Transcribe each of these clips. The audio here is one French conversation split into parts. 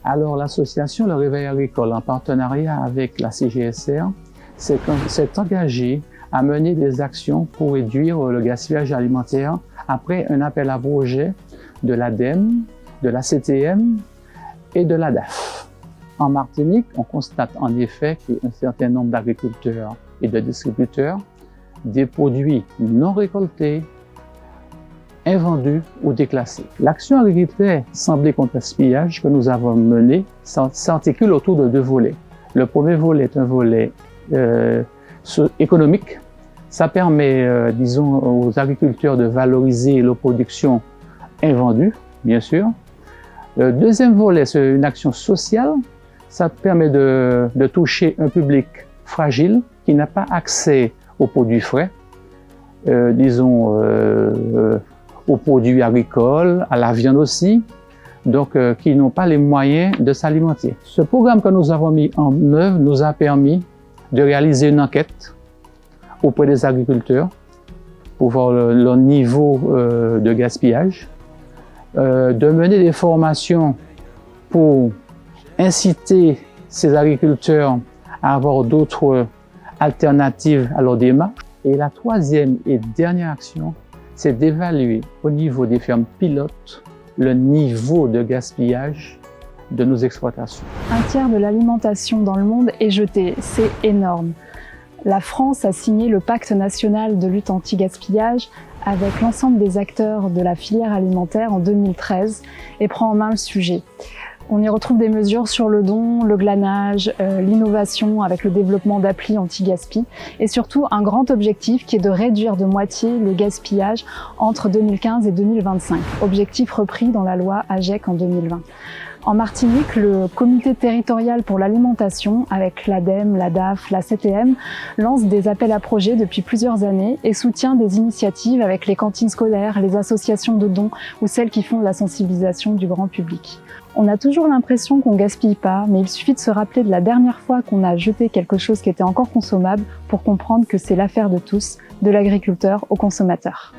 Alors l'association Le Réveil Agricole, en partenariat avec la CGSR, s'est engagée à mener des actions pour réduire le gaspillage alimentaire après un appel à projet de l'ADEME, de la CTM et de l'ADAF. En Martinique, on constate en effet qu'un certain nombre d'agriculteurs et de distributeurs des produits non récoltés, invendus ou déclassés. L'action agriculture Santé contre le gaspillage que nous avons menée s'articule autour de deux volets. Le premier volet est un volet économique. Ça permet, disons, aux agriculteurs de valoriser leur production invendue, bien sûr. Le deuxième volet, c'est une action sociale. Ça permet de toucher un public fragile qui n'a pas accès aux produits frais, disons, aux produits agricoles, à la viande aussi, donc qui n'ont pas les moyens de s'alimenter. Ce programme que nous avons mis en œuvre nous a permis de réaliser une enquête auprès des agriculteurs pour voir leur niveau de gaspillage, de mener des formations pour inciter ces agriculteurs à avoir d'autres alternatives à leur démarche. Et la troisième et dernière action, c'est d'évaluer au niveau des fermes pilotes le niveau de gaspillage de nos exploitations. Un tiers de l'alimentation dans le monde est jetée, c'est énorme. La France a signé le Pacte national de lutte anti-gaspillage avec l'ensemble des acteurs de la filière alimentaire en 2013 et prend en main le sujet. On y retrouve des mesures sur le don, le glanage, l'innovation avec le développement d'applis anti-gaspi et surtout un grand objectif qui est de réduire de moitié le gaspillage entre 2015 et 2025, objectif repris dans la loi AGEC en 2020. En Martinique, le comité territorial pour l'alimentation, avec l'ADEME, l'ADAF, la CTM, lance des appels à projets depuis plusieurs années et soutient des initiatives avec les cantines scolaires, les associations de dons ou celles qui font de la sensibilisation du grand public. On a toujours l'impression qu'on gaspille pas, mais il suffit de se rappeler de la dernière fois qu'on a jeté quelque chose qui était encore consommable pour comprendre que c'est l'affaire de tous, de l'agriculteur au consommateur.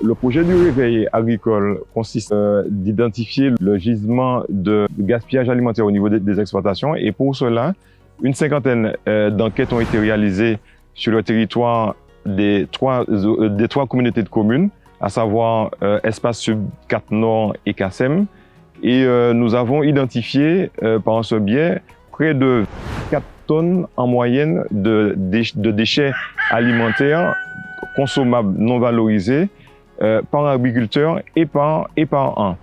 Le projet du réveil agricole consiste d'identifier le gisement de gaspillage alimentaire au niveau des exploitations et pour cela, une cinquantaine d'enquêtes ont été réalisées sur le territoire des trois communautés de communes, à savoir Espace Sud 4 Nord et Kassem. Et nous avons identifié par ce biais près de 4 tonnes en moyenne de déchets alimentaires consommables non valorisés par agriculteur et par an.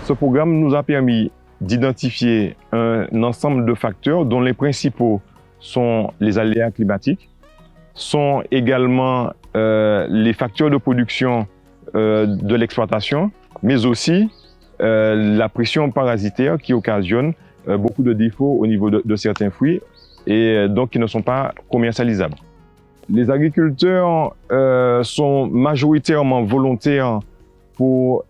Ce programme nous a permis d'identifier un ensemble de facteurs dont les principaux sont les aléas climatiques, sont également les facteurs de production de l'exploitation, mais aussi la pression parasitaire qui occasionne beaucoup de défauts au niveau de certains fruits et donc qui ne sont pas commercialisables. Les agriculteurs sont majoritairement volontaires pour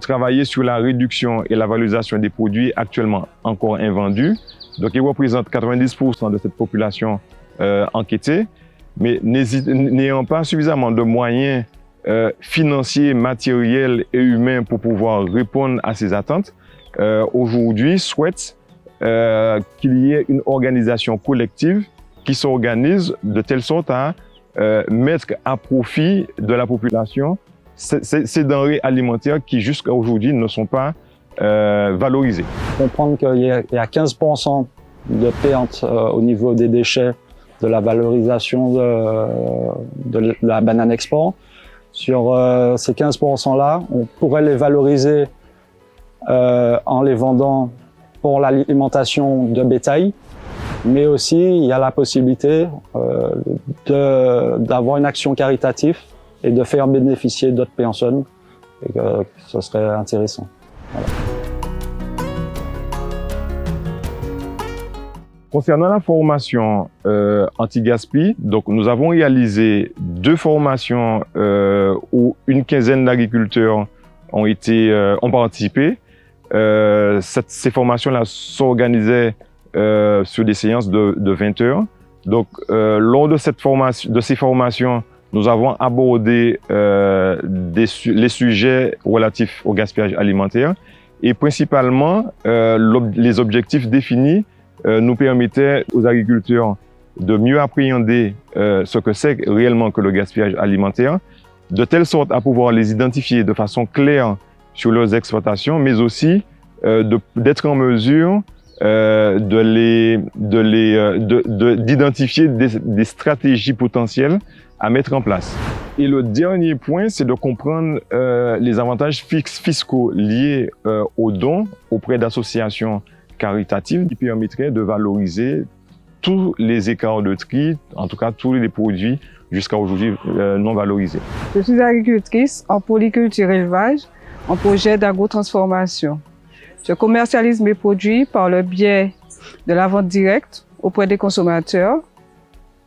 travailler sur la réduction et la valorisation des produits actuellement encore invendus. Donc, ils représentent 90% de cette population enquêtée, mais n'ayant pas suffisamment de moyens financiers, matériels et humains pour pouvoir répondre à ces attentes, aujourd'hui souhaitent qu'il y ait une organisation collective qui s'organise de telle sorte à mettre à profit de la population ces denrées alimentaires qui jusqu'à aujourd'hui ne sont pas valorisées. Comprendre qu'il y a 15% de perte au niveau des déchets de la valorisation de la banane export. Sur ces 15%-là, on pourrait les valoriser en les vendant pour l'alimentation de bétail, mais aussi il y a la possibilité d'avoir une action caritative et de faire bénéficier d'autres personnes, et que ce serait intéressant. Voilà. Concernant la formation anti-gaspi, donc nous avons réalisé 2 formations où une quinzaine d'agriculteurs ont participé. Ces formations-là s'organisaient sur des séances de 20 heures. Donc, lors de ces formations, nous avons abordé les sujets relatifs au gaspillage alimentaire et principalement les objectifs définis nous permettaient aux agriculteurs de mieux appréhender ce que c'est réellement que le gaspillage alimentaire, de telle sorte à pouvoir les identifier de façon claire sur leurs exploitations, mais aussi d'être en mesure d'identifier des stratégies potentielles à mettre en place. Et le dernier point, c'est de comprendre les avantages fiscaux liés aux dons auprès d'associations caritatives qui permettraient de valoriser tous les écarts de tri, en tout cas tous les produits jusqu'à aujourd'hui non valorisés. Je suis agricultrice en polyculture élevage, en projet d'agrotransformation. Je commercialise mes produits par le biais de la vente directe auprès des consommateurs.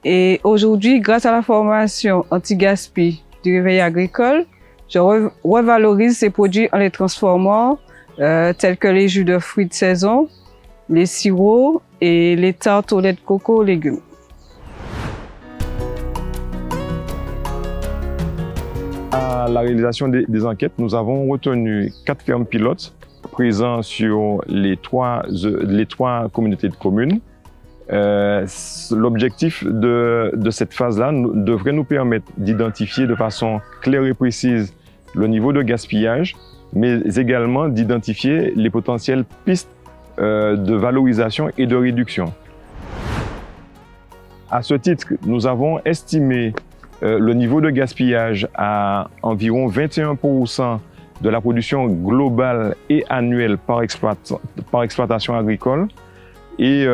Et aujourd'hui, grâce à la formation anti-gaspi du réveil agricole, je revalorise ces produits en les transformant tels que les jus de fruits de saison, les sirops et les tartes au lait de coco aux légumes. À la réalisation des enquêtes, nous avons retenu 4 fermes pilotes présents sur les trois communautés de communes. L'objectif de cette phase-là devrait nous permettre d'identifier de façon claire et précise le niveau de gaspillage, mais également d'identifier les potentielles pistes de valorisation et de réduction. À ce titre, nous avons estimé le niveau de gaspillage à environ 21% de la production globale et annuelle par exploitation agricole. Et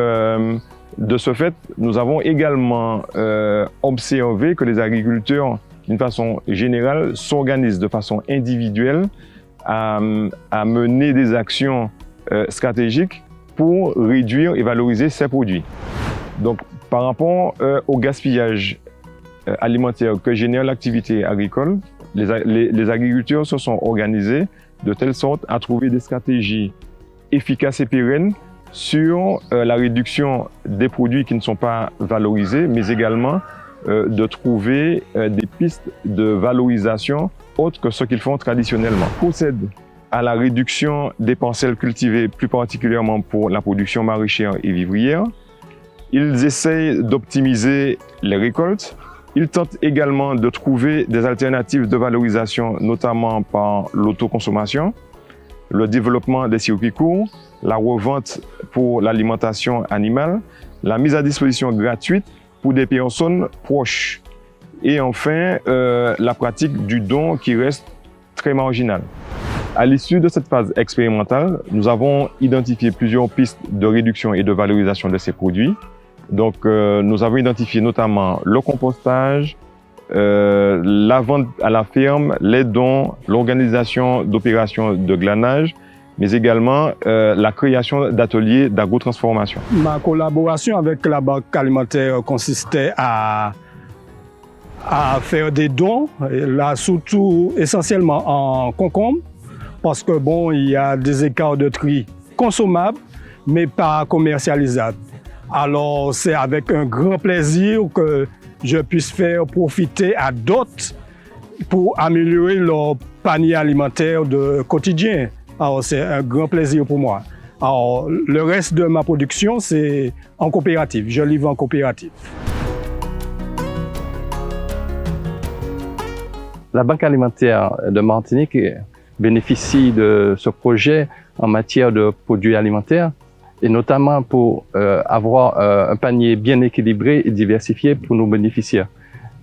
de ce fait, nous avons également observé que les agriculteurs, d'une façon générale, s'organisent de façon individuelle à mener des actions stratégiques pour réduire et valoriser ces produits. Donc, par rapport au gaspillage alimentaire que génère l'activité agricole, les agriculteurs se sont organisés de telle sorte à trouver des stratégies efficaces et pérennes sur la réduction des produits qui ne sont pas valorisés, mais également de trouver des pistes de valorisation autres que ce qu'ils font traditionnellement. Procède à la réduction des parcelles cultivées, plus particulièrement pour la production maraîchère et vivrière. Ils essayent d'optimiser les récoltes. Ils tentent également de trouver des alternatives de valorisation, notamment par l'autoconsommation, le développement des circuits courts, la revente pour l'alimentation animale, la mise à disposition gratuite pour des personnes proches et enfin la pratique du don qui reste très marginale. À l'issue de cette phase expérimentale, nous avons identifié plusieurs pistes de réduction et de valorisation de ces produits. Donc, nous avons identifié notamment le compostage, la vente à la ferme, les dons, l'organisation d'opérations de glanage, mais également la création d'ateliers d'agrotransformation. Ma collaboration avec la Banque alimentaire consistait à faire des dons, là surtout essentiellement en concombre, parce que bon, il y a des écarts de tri consommables, mais pas commercialisables. Alors, c'est avec un grand plaisir que je puisse faire profiter à d'autres pour améliorer leur panier alimentaire de quotidien. Alors, c'est un grand plaisir pour moi. Alors, le reste de ma production, c'est en coopérative. Je livre en coopérative. La Banque alimentaire de Martinique bénéficie de ce projet en matière de produits alimentaires et notamment pour avoir un panier bien équilibré et diversifié pour nos bénéficiaires.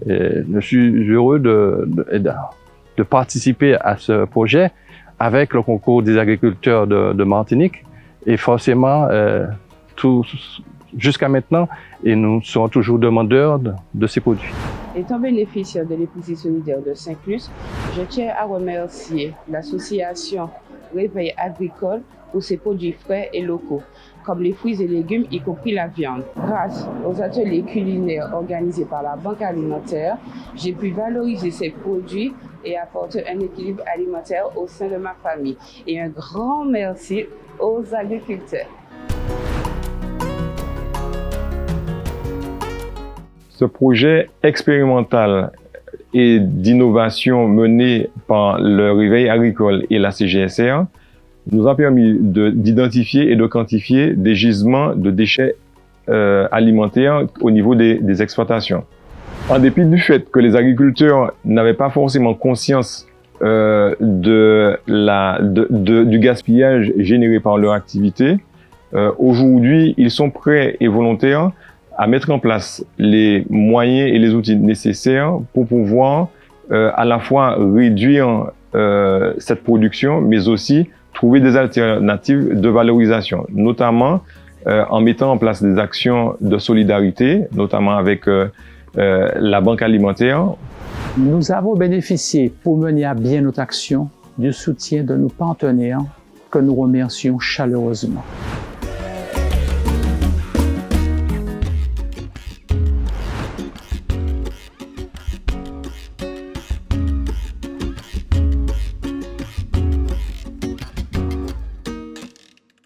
Et je suis heureux de participer à ce projet avec le concours des agriculteurs de Martinique et forcément jusqu'à maintenant, et nous serons toujours demandeurs de ces produits. Étant bénéficiaire de l'épicerie solidaire de Saint-Clus, je tiens à remercier l'association Réveil agricole pour ses produits frais et locaux, comme les fruits et légumes, y compris la viande. Grâce aux ateliers culinaires organisés par la Banque alimentaire, j'ai pu valoriser ces produits et apporter un équilibre alimentaire au sein de ma famille. Et un grand merci aux agriculteurs. Ce projet expérimental et d'innovation menée par le Réveil agricole et la CGSR nous a permis d'identifier et de quantifier des gisements de déchets alimentaires au niveau des exploitations. En dépit du fait que les agriculteurs n'avaient pas forcément conscience du gaspillage généré par leur activité, aujourd'hui, ils sont prêts et volontaires à mettre en place les moyens et les outils nécessaires pour pouvoir à la fois réduire cette production, mais aussi trouver des alternatives de valorisation, notamment en mettant en place des actions de solidarité, notamment avec la Banque alimentaire. Nous avons bénéficié, pour mener à bien notre action, du soutien de nos partenaires que nous remercions chaleureusement.